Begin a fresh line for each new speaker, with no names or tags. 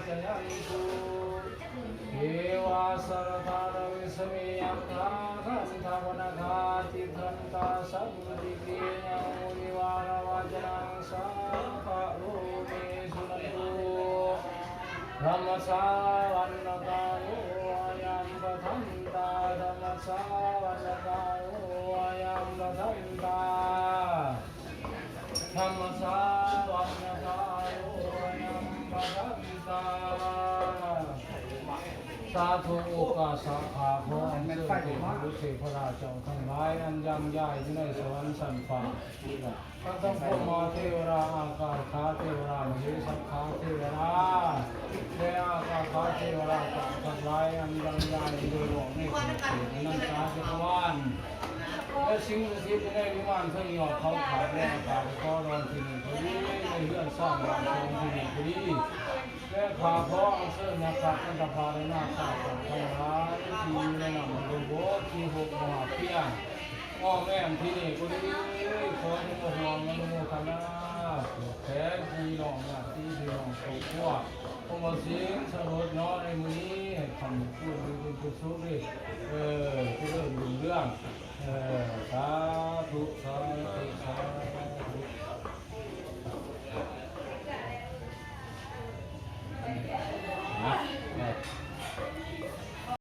จยันตุเทวาสรธาราวิสเมยังคาขันธาวนาคาติทันตาสัพพุติเกยังมุนิวารวาจนังสาภะโลเมสุนันตุธรรมสาวันนกาโยยัมปะทันตาธรรมสาวันนกาโยยัมปะทันตาธรรมสาวันนกาโยยัมปะทันตาสาธุโอกาสาขาพระอันเชิญเป็นพระเทพราชทั้งหลายอันยังใหญ่ในสวรรค์สันฟ้าทั้งพระมาเทวราอากาศขาเทวรามเหสังขาเทวราและอากาศขาเทวราทั้งหลายอันยังใหญ่โดยหลวงในสุเทพนันทาจักรวาลและสิ่งที่ในวิมานเพื่อยอดเขาขาดและอากาศก็รอนที่นี่พอดีในเรื่องสร้างบ้านทองที่นี่พอดีและข้าพระองค์เสด็จนักการพาในนาข้าพระทั้งหลายที่ในนามหลวงพ่อที่หกมหาเพียงพ่อแม่ที่นี่พอดีขอให้ห่วงอนุโมทนาแท้พี่น้องที่พี่น้องครอบครัวผมมาเสียงสรุปน้อยในมือนี้ทำพูดดูเป็นกุศลเลยที่เรื่องเรื่องสาธุสาธุสา